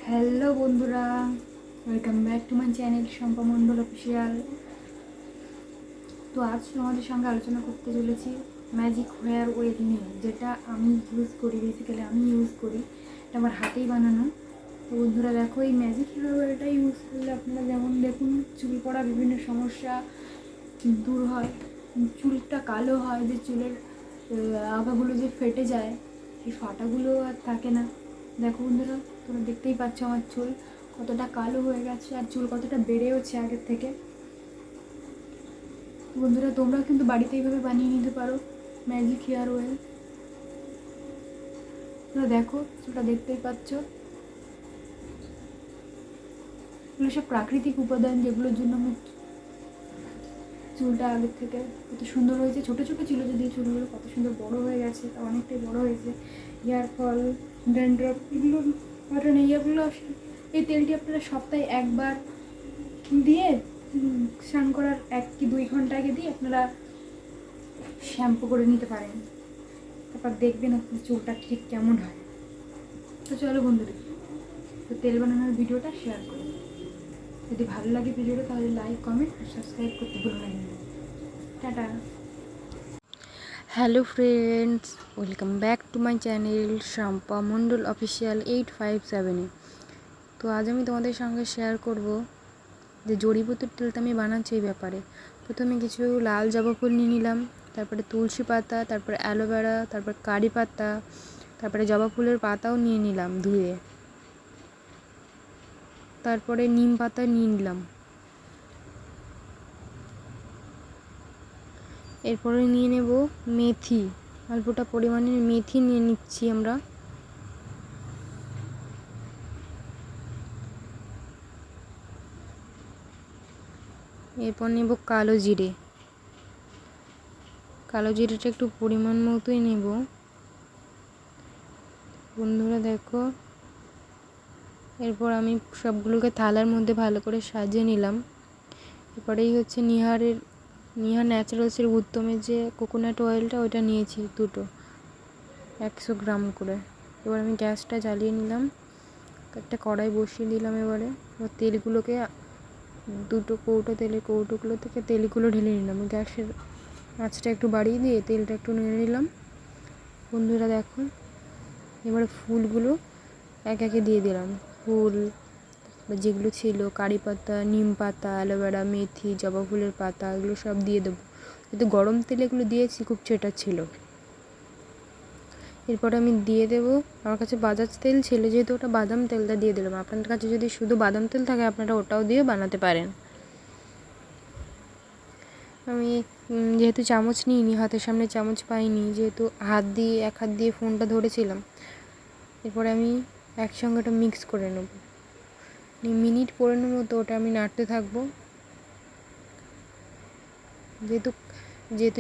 Hello বন্ধুরা, welcome back to my channel Shampa Mondal official. তো আজ তোমাদের সঙ্গে আলোচনা করতে চলেছি ম্যাজিক হেয়ার ওয়েল নিয়ে, যেটা আমি ইউজ করি। বেসিক্যালি আমি ইউজ করি, এটা আমার হাতেই বানানো। তো বন্ধুরা দেখো, এই ম্যাজিক হেয়ার ওয়েলটা ইউজ করলে আপনারা যেমন দেখুন, চুল পড়া বিভিন্ন সমস্যা দূর হয়, চুলটা কালো হয়, যে চুলের আগাগুলো যে ফেটে যায়, সেই ফাটাগুলো আর থাকে না। দেখো বন্ধুরা, তোমরা দেখতেই পাচ্ছ আমার চুল কতটা কালো হয়ে গেছে আর চুল কতটা বেড়েওছে আগের থেকে। বন্ধুরা তোমরা কিন্তু বাড়িতে এইভাবে বানিয়ে নিতে পারো ম্যাজিক হেয়ার অয়েল। তোমরা দেখো, চুলটা দেখতেই পাচ্ছ, এগুলো সব প্রাকৃতিক উপাদান, যেগুলোর জন্য আমি চুলটা আগের থেকে কত সুন্দর হয়েছে। ছোটো ছোটো ছিল যদিও চুলগুলো, কত সুন্দর বড় হয়ে গেছে, অনেকটাই বড় হয়েছে। হেয়ার ফল, ড্যান্ড্রফ, এগুলো কারণ এগুলো, এই তেলটি আপনারা সপ্তাহে একবার দিয়ে স্নান করার 1 কি 2 ঘন্টা আগে দিয়ে আপনারা শ্যাম্পু করে নিতে পারেন। তারপর দেখবেন আপনার চুলটা ঠিক কেমন হয়। তো চলো বন্ধুরা, তো তেল বানানোর ভিডিওটা শেয়ার করি। যদি ভালো লাগে ভিডিওটা তাহলে লাইক, কমেন্ট আর সাবস্ক্রাইব করতে ভুলবেন না। Tata. Hello friends, welcome back to my channel Shampa Mondal official 857-এ। তো আজ আমি তোমাদের সঙ্গে শেয়ার করব যে জড়িবুটির তেলটা আমি বানাচ্ছি এই ব্যাপারে। প্রথমে কিছু লাল জবা ফুল নিয়ে নিলাম, তারপরে তুলসী পাতা, তারপরে অ্যালোভেরা, তারপর কারি পাতা, তারপরে জবা ফুলের পাতাও নিয়ে নিলাম ধুয়ে, তারপরে নিম পাতা নিয়ে নিলাম। এরপরে নিয়ে নেব মেথি, অল্পটা পরিমাণে মেথি নিয়ে নিচ্ছি আমরা। এরপর নেব কালো জিরে, কালো জিরেটা একটু পরিমাণ মতোই নেব। বন্ধুরা দেখো, এরপর আমি সবগুলোকে থালার মধ্যে ভালো করে সাজিয়ে নিলাম। এরপরেই হচ্ছে নিহার ন্যাচারালসের উত্তমের যে কোকোনাট অয়েলটা, ওইটা নিয়েছি দুটো, 100 গ্রাম করে। এবার আমি গ্যাসটা জ্বালিয়ে নিলাম, একটা কড়াই বসিয়ে দিলাম। এবার তেলগুলোকে, দুটো তেলের কৌটোগুলো থেকে তেলগুলো ঢেলে নিলাম। গ্যাসের আঁচটা একটু বাড়িয়ে দিয়ে তেলটা একটু নেড়ে নিলাম। বন্ধুরা দেখো, এবারে ফুলগুলো একে দিয়ে দিলাম। ফুল যেগুলো ছিল, কারি পাতা, নিম পাতা, অ্যালোভেরা, মেথি, জবা ফুলের পাতা, এগুলো সব দিয়ে দেবো। কিন্তু গরম তেলে এগুলো দিয়েছি, খুব চেটা ছিল। এরপরে আমি দিয়ে দেবো, আমার কাছে বাজাজ তেল ছিল, যেহেতু ওটা বাদাম তেলটা দিয়ে দিলাম। আপনাদের কাছে যদি শুধু বাদাম তেল থাকে আপনারা ওটাও দিয়ে বানাতে পারেন। আমি যেহেতু চামচ নিইনি, হাতের সামনে চামচ পাইনি, যেহেতু এক হাত দিয়ে ফোনটা ধরেছিলাম। এরপরে আমি একসঙ্গে ওটা মিক্স করে নেব। মিনিট 15 মতো ওটা আমি নাড়তে থাকবো। যেহেতু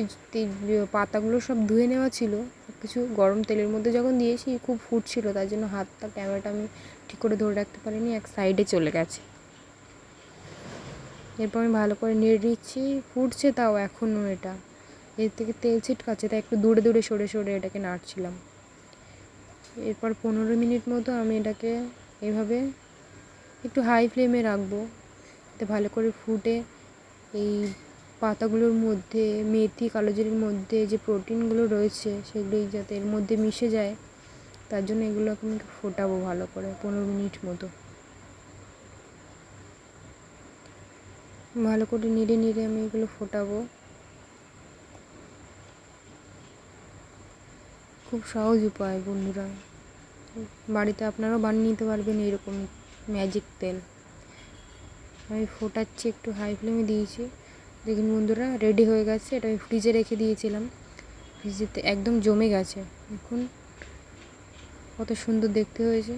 পাতাগুলো সব ধুয়ে নেওয়া ছিল, সব কিছু গরম তেলের মধ্যে যখন দিয়েছি খুব ফুটছিল, তার জন্য ক্যামেরাটা আমি ঠিক করে ধরে রাখতে পারিনি, এক সাইডে চলে গেছে। এরপর আমি ভালো করে নেড়ে দিচ্ছি, ফুটছে তাও এখনও, এটা এর থেকে তেল ছিটকাচ্ছে, তাই একটু দূরে সরে এটাকে নাড়ছিলাম। এরপর 15 মিনিট মতো আমি এটাকে এভাবে একটু হাই ফ্লেমে রাখবো, যাতে ভালো করে ফুটে এই পাতাগুলোর মধ্যে, মেথি, কালো জিরের মধ্যে যে প্রোটিনগুলো রয়েছে সেগুলোই যাতে এর মধ্যে মিশে যায়, তার জন্য এগুলোকে আমি ফোটাবো ভালো করে 15 মিনিট মতো। ভালো করে নেড়ে আমি এগুলো ফোটাবো। খুব সহজ উপায় বন্ধুরা, বাড়িতে আপনারাও বানিয়ে নিতে পারবেন এরকম ম্যাজিক তেল। আমি ফোটাচ্ছি, একটু হাই ফ্লেমে দিয়েছি। দেখুন বন্ধুরা, রেডি হয়ে গেছে। এটা আমি ফ্রিজে রেখে দিয়েছিলাম, ফ্রিজেতে একদম জমে গেছে। দেখুন কত সুন্দর দেখতে হয়েছে।